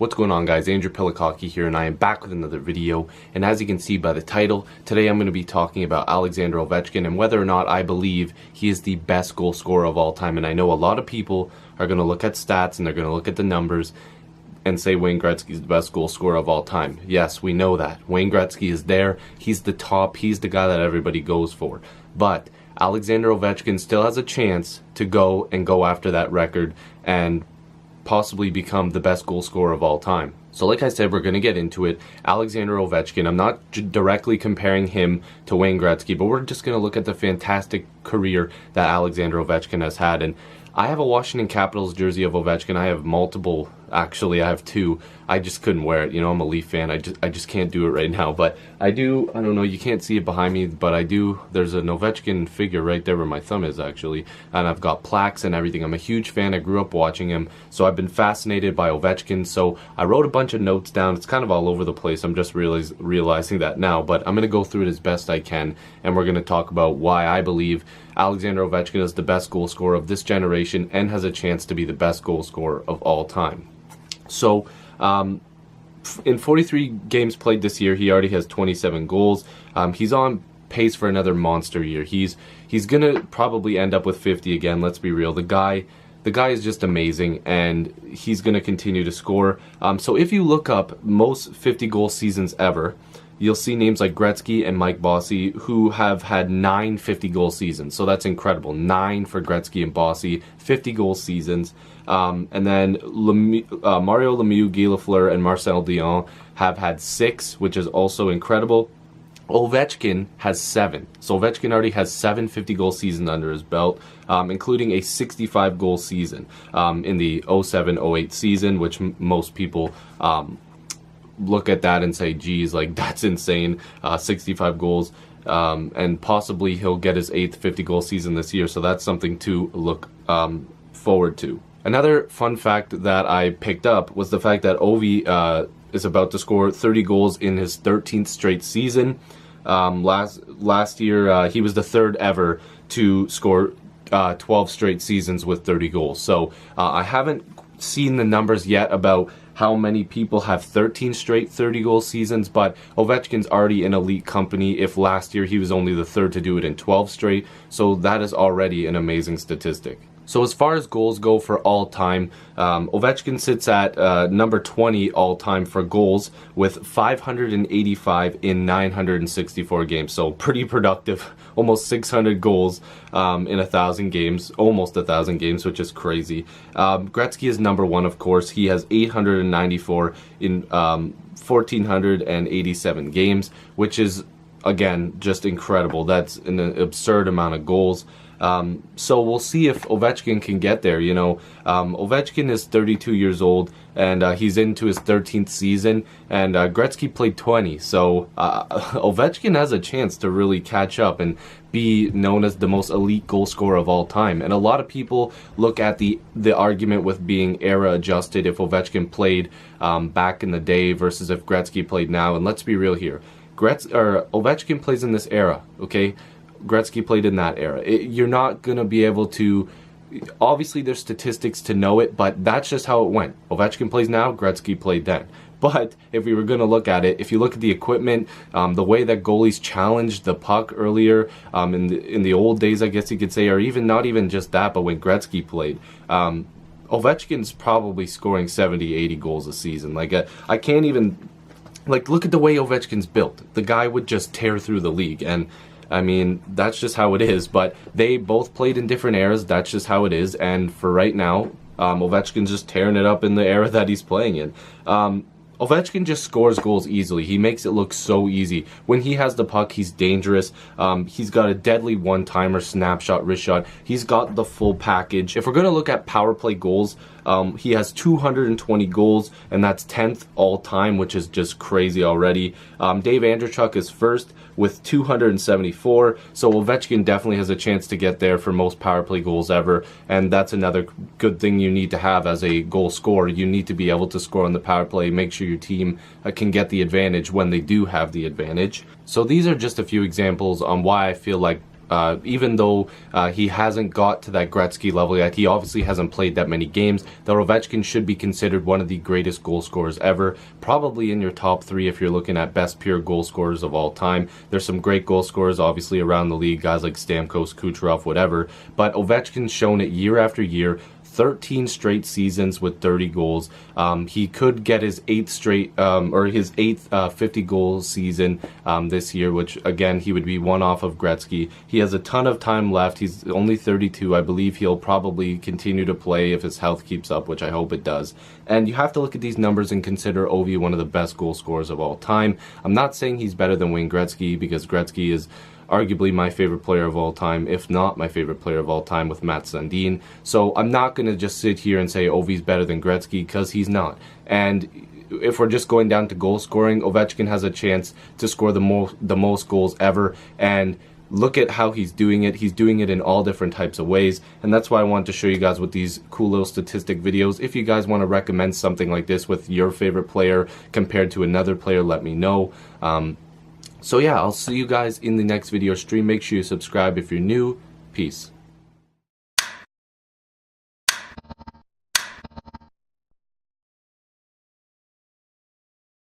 What's going on, guys? Andrew Piluk here, and I am back with another video. And as you can see by the title, today I'm going to be talking about Alexander Ovechkin and whether or not I believe he is the best goal scorer of all time. And I know a lot of people are going to look at stats and they're going to look at the numbers and say Wayne Gretzky is the best goal scorer of all time. Yes, we know that. Wayne Gretzky is there. He's the top. He's the guy that everybody goes for. But Alexander Ovechkin still has a chance to go after that record and possibly become the best goal scorer of all time. So like I said, we're going to get into it. Alexander Ovechkin, I'm not directly comparing him to Wayne Gretzky, but we're just going to look at the fantastic career that Alexander Ovechkin has had. And I have a Washington Capitals jersey of Ovechkin. I have multiple. Actually, I have two. I just couldn't wear it. You know, I'm a Leaf fan. I just can't do it right now. But I do. I don't know. You can't see it behind me, but I do. There's an Ovechkin figure right there where my thumb is, actually. And I've got plaques and everything. I'm a huge fan. I grew up watching him. So I've been fascinated by Ovechkin. So I wrote a bunch of notes down. It's kind of all over the place. I'm just realizing that now. But I'm going to go through it as best I can. And we're going to talk about why I believe Alexander Ovechkin is the best goal scorer of this generation and has a chance to be the best goal scorer of all time. So, in 43 games played this year, he already has 27 goals. He's on pace for another monster year. He's gonna probably end up with 50 again. Let's be real. The guy is just amazing, and he's gonna continue to score. So if you look up most 50-goal seasons ever, you'll see names like Gretzky and Mike Bossy, who have had 9 50-goal seasons. So that's incredible. 9 for Gretzky and Bossy, 50-goal seasons. And then Mario Lemieux, Guy Lafleur, and Marcel Dion have had 6, which is also incredible. Ovechkin has 7. So Ovechkin already has 7 50-goal seasons under his belt, including a 65-goal season in the 07-08 season, which most people look at that and say, geez, like, that's insane. 65 goals. And possibly he'll get his 8th 50-goal season this year. So that's something to look forward to. Another fun fact that I picked up was the fact that Ovi is about to score 30 goals in his 13th straight season. Last year, he was the 3rd ever to score 12 straight seasons with 30 goals. So I haven't seen the numbers yet about how many people have 13 straight 30-goal seasons, but Ovechkin's already in elite company. If last year he was only the 3rd to do it in 12 straight, so that is already an amazing statistic. So as far as goals go for all time, Ovechkin sits at number 20 all time for goals with 585 in 964 games. So pretty productive, almost 600 goals in 1,000 games, almost 1,000 games, which is crazy. Gretzky is number 1, of course. He has 894 in 1,487 games, which is, again, just incredible. That's an absurd amount of goals. So we'll see if Ovechkin can get there. You know, Ovechkin is 32 years old, and he's into his 13th season, and Gretzky played 20. So Ovechkin has a chance to really catch up and be known as the most elite goal scorer of all time. And a lot of people look at the argument with being era adjusted if Ovechkin played back in the day versus if Gretzky played now. And let's be real here. Ovechkin plays in this era, okay? Gretzky played in that era. You're not going to be able to... Obviously, there's statistics to know it, but that's just how it went. Ovechkin plays now, Gretzky played then. But if we were going to look at it, if you look at the equipment, the way that goalies challenged the puck earlier, in the old days, I guess you could say, or even not even just that, but when Gretzky played, Ovechkin's probably scoring 70, 80 goals a season. Like, I can't even... Like, look at the way Ovechkin's built. The guy would just tear through the league, and... I mean, that's just how it is, but they both played in different eras. That's just how it is, and for right now, Ovechkin's just tearing it up in the era that he's playing in. Ovechkin just scores goals easily. He makes it look so easy. When he has the puck, he's dangerous. He's got a deadly one-timer, snapshot, wrist shot. He's got the full package. If we're going to look at power play goals, he has 220 goals, and that's 10th all-time, which is just crazy already. Dave Andreychuk is first with 274, so Ovechkin definitely has a chance to get there for most power play goals ever, and that's another good thing you need to have as a goal scorer. You need to be able to score on the power play, make sure your team can get the advantage when they do have the advantage. So these are just a few examples on why I feel like even though he hasn't got to that Gretzky level yet, he obviously hasn't played that many games, that Ovechkin should be considered one of the greatest goal scorers ever, probably in your top 3 if you're looking at best pure goal scorers of all time. There's some great goal scorers obviously around the league, guys like Stamkos, Kucherov, whatever, but Ovechkin's shown it year after year. 13 straight seasons with 30 goals. He could get his 8th straight, or his 8th 50 goal season this year, which again, he would be one off of Gretzky. He has a ton of time left. He's only 32. I believe he'll probably continue to play if his health keeps up, which I hope it does. And you have to look at these numbers and consider Ovi one of the best goal scorers of all time. I'm not saying he's better than Wayne Gretzky, because Gretzky is arguably my favorite player of all time, if not my favorite player of all time, with Matt Sundin. So I'm not going to just sit here and say Ovi's better than Gretzky, because he's not. And if we're just going down to goal scoring, Ovechkin has a chance to score the most goals ever, and look at how he's doing it. He's doing it in all different types of ways, and that's why I want to show you guys with these cool little statistic videos. If you guys want to recommend something like this with your favorite player compared to another player, let me know. So yeah, I'll see you guys in the next video stream. Make sure you subscribe if you're new. Peace.